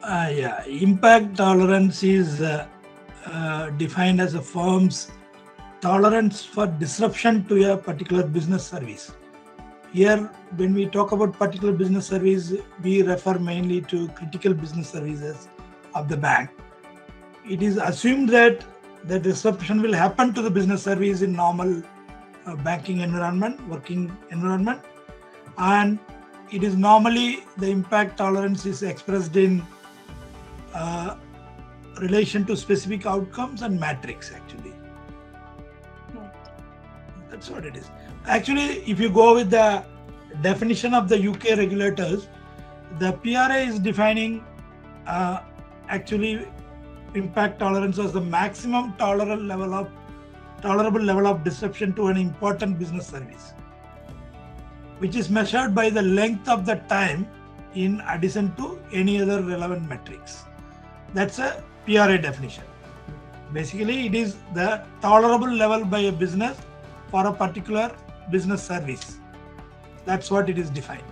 Yeah, impact tolerance is defined as a firm's tolerance for disruption to a particular business service. Here, when we talk about particular business service, we refer mainly to critical business services of the bank. It is assumed that the disruption will happen to the business service in normal banking environment, working environment, and it is normally the impact tolerance is expressed in uh, relation to specific outcomes and matrix actually. That's what it is. Actually, if you go with the definition of the UK regulators, the PRA is defining uh, actually impact tolerance as the maximum tolerable level of disruption to an important business service, which is measured by the length of the time in addition to any other relevant metrics. That's a PRA definition. Basically, it is the tolerable level by a business for a particular business service. That's what it is defined.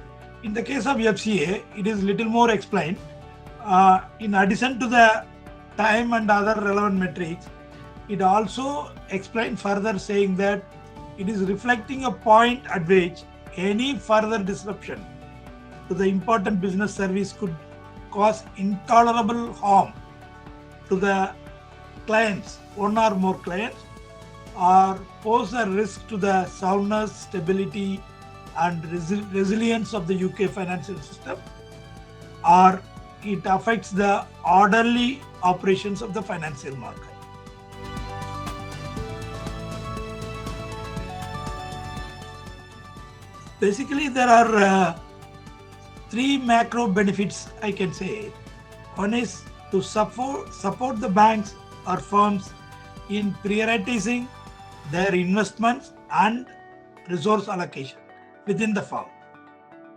In the case of FCA, it is little more explained. In addition to the time and other relevant metrics, it also explained further saying that it is reflecting a point at which any further disruption to the important business service could cause intolerable harm to the clients, one or more clients, or pose a risk to the soundness, stability, and resilience of the UK financial system, or it affects the orderly operations of the financial market. Basically, there are three macro benefits I can say. One is to support the banks or firms in prioritizing their investments and resource allocation within the firm.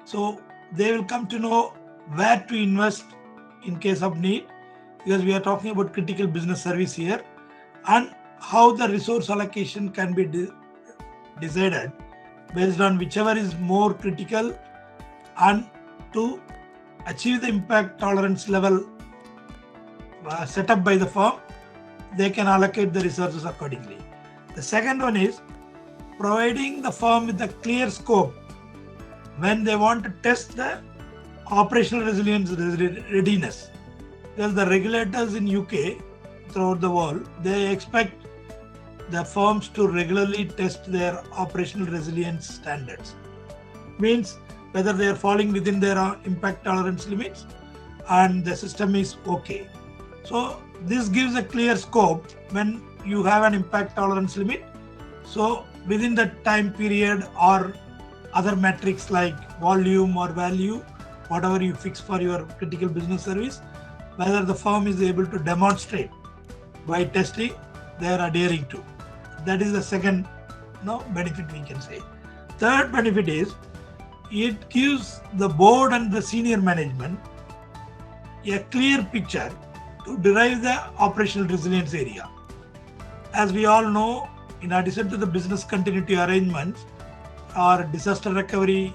So they will come to know where to invest in case of need, because we are talking about critical business service here, and how the resource allocation can be decided based on whichever is more critical, and to achieve the impact tolerance level set up by the firm, they can allocate the resources accordingly. The second one is providing the firm with a clear scope when they want to test the operational resilience readiness. Because the regulators in UK throughout the world, they expect the firms to regularly test their operational resilience standards. Means whether they are falling within their impact tolerance limits and the system is okay. So this gives a clear scope when you have an impact tolerance limit. So within that time period or other metrics like volume or value, whatever you fix for your critical business service, whether the firm is able to demonstrate by testing they are adhering to. That is the second benefit we can say. Third benefit is it gives the board and the senior management a clear picture to derive the operational resilience area. As we all know, in addition to the business continuity arrangements or disaster recovery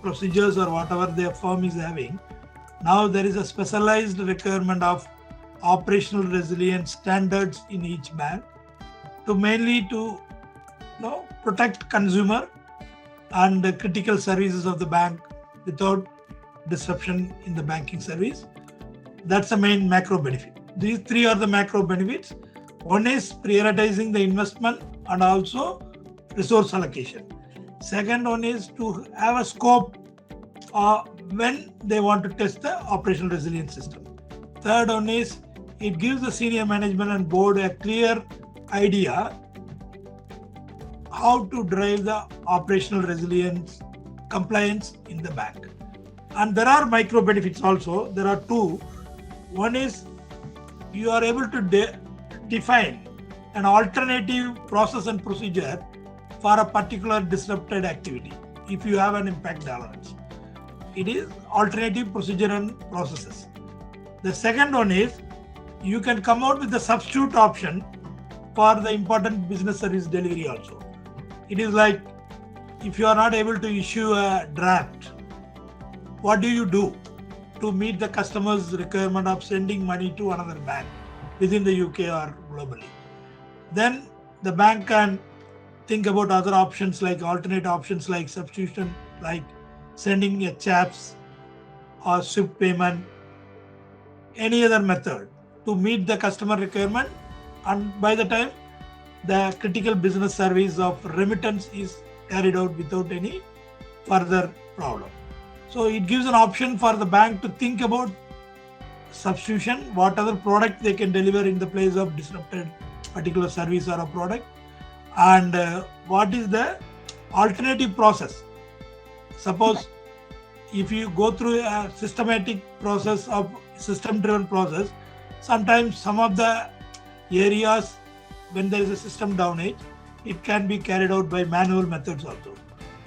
procedures or whatever the firm is having, now there is a specialized requirement of operational resilience standards in each bank to mainly to protect consumer and the critical services of the bank without disruption in the banking service. That's the main macro benefit. These three are the macro benefits. One is prioritizing the investment and also resource allocation. Second one is to have a scope when they want to test the operational resilience system. Third one is it gives the senior management and board a clear idea how to drive the operational resilience compliance in the bank. And there are micro benefits also. There are two. One is you are able to define an alternative process and procedure for a particular disrupted activity if you have an impact tolerance. It is alternative procedure and processes. The second one is you can come out with the substitute option for the important business service delivery also. It is like if you are not able to issue a draft, what do you do? to meet the customer's requirement of sending money to another bank within the UK or globally. Then the bank can think about other options like alternate options like substitution, like sending a CHAPS or SWIFT payment, any other method to meet the customer requirement. And by the time the critical business service of remittance is carried out without any further problem. So it gives an option for the bank to think about substitution, what other product they can deliver in the place of disrupted particular service or a product, and what is the alternative process. Suppose if you go through a systematic process of system driven process, sometimes some of the areas when there is a system downage, it can be carried out by manual methods also.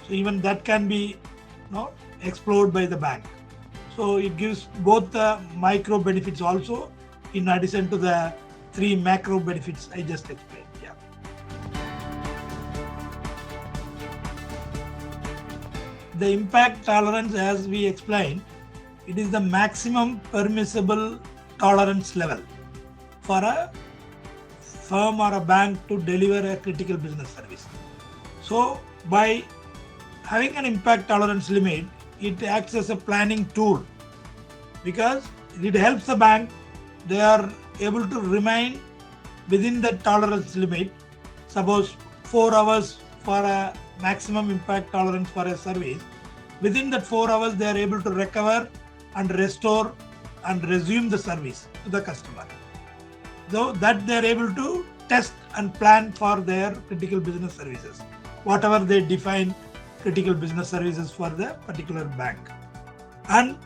So even that can be explored by the bank. So it gives both the micro benefits also in addition to the 3 macro benefits I just explained. Yeah. The impact tolerance, as we explained, it is the maximum permissible tolerance level for a firm or a bank to deliver a critical business service. So by having an impact tolerance limit, it acts as a planning tool because it helps the bank. They are able to remain within the tolerance limit. Suppose 4 hours for a maximum impact tolerance for a service. Within that 4 hours, they are able to recover and restore and resume the service to the customer. So that they are able to test and plan for their critical business services, whatever they define critical business services for the particular bank. And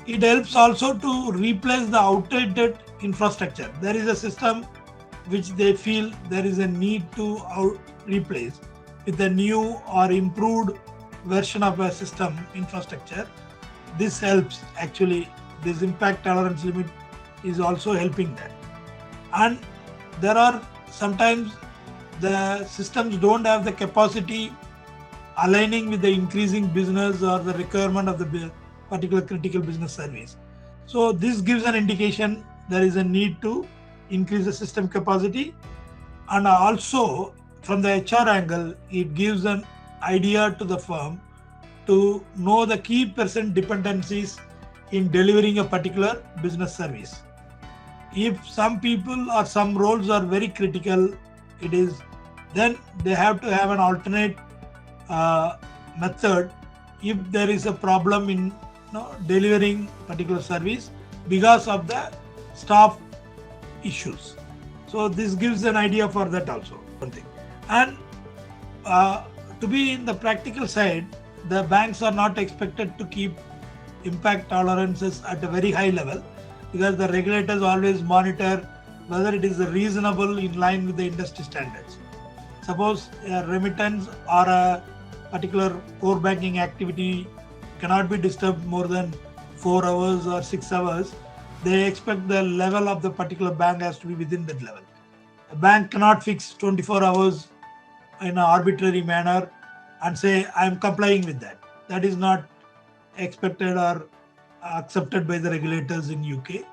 it helps also to replace the outdated infrastructure. There is a system which they feel there is a need to replace with a new or improved version of a system infrastructure. This helps actually. This impact tolerance limit is also helping that. And there are sometimes the systems don't have the capacity aligning with the increasing business or the requirement of the particular critical business service. So this gives an indication there is a need to increase the system capacity. And also from the HR angle, it gives an idea to the firm to know the key percent dependencies in delivering a particular business service. If some people or some roles are very critical, then they have to have an alternate method if there is a problem in delivering particular service because of the staff issues. So this gives an idea for that also. One thing. And to be in the practical side, the banks are not expected to keep impact tolerances at a very high level because the regulators always monitor whether it is reasonable in line with the industry standards. Suppose a remittance or a particular core banking activity cannot be disturbed more than 4 hours or 6 hours, they expect the level of the particular bank has to be within that level. A bank cannot fix 24 hours in an arbitrary manner and say, I am complying with that. That is not expected or accepted by the regulators in UK.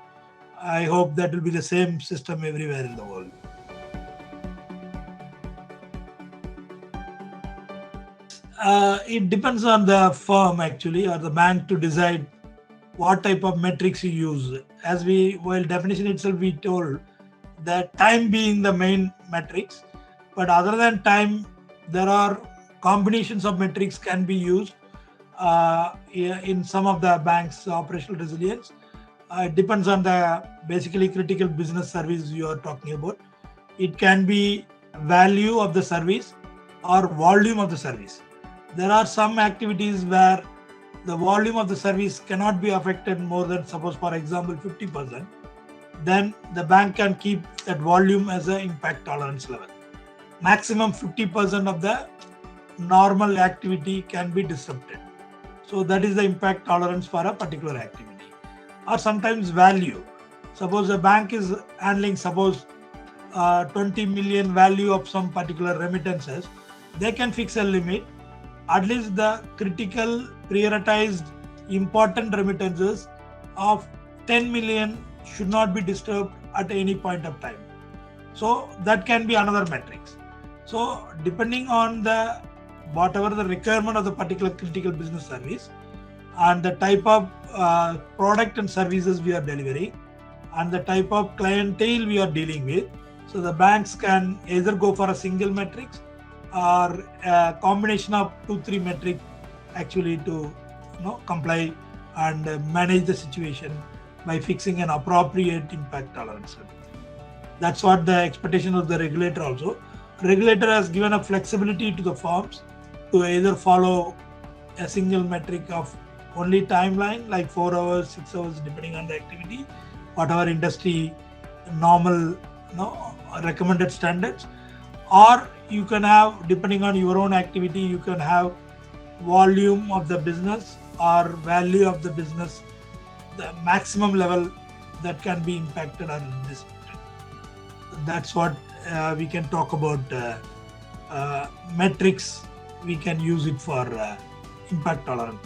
I hope that will be the same system everywhere in the world. It depends on the firm actually or the bank to decide what type of metrics you use. While definition itself we told that time being the main metrics, but other than time, there are combinations of metrics can be used in some of the bank's operational resilience. It depends on the basically critical business service you are talking about. It can be value of the service or volume of the service. There are some activities where the volume of the service cannot be affected more than, suppose for example 50%, then the bank can keep that volume as an impact tolerance level. Maximum 50% of the normal activity can be disrupted. So that is the impact tolerance for a particular activity. Or sometimes value. Suppose a bank is handling 20 million value of some particular remittances, they can fix a limit. At least the critical, prioritized, important remittances of 10 million should not be disturbed at any point of time. So that can be another metrics. So depending on the whatever the requirement of the particular critical business service and the type of product and services we are delivering and the type of clientele we are dealing with, so the banks can either go for a single metrics or a combination of 2-3 metric actually to comply and manage the situation by fixing an appropriate impact tolerance. That's what the expectation of the regulator also. Regulator has given a flexibility to the firms to either follow a single metric of only timeline like 4 hours, 6 hours, depending on the activity, whatever industry normal recommended standards, or you can have, depending on your own activity, you can have volume of the business or value of the business, the maximum level that can be impacted on this. That's what we can talk about metrics. We can use it for impact tolerant.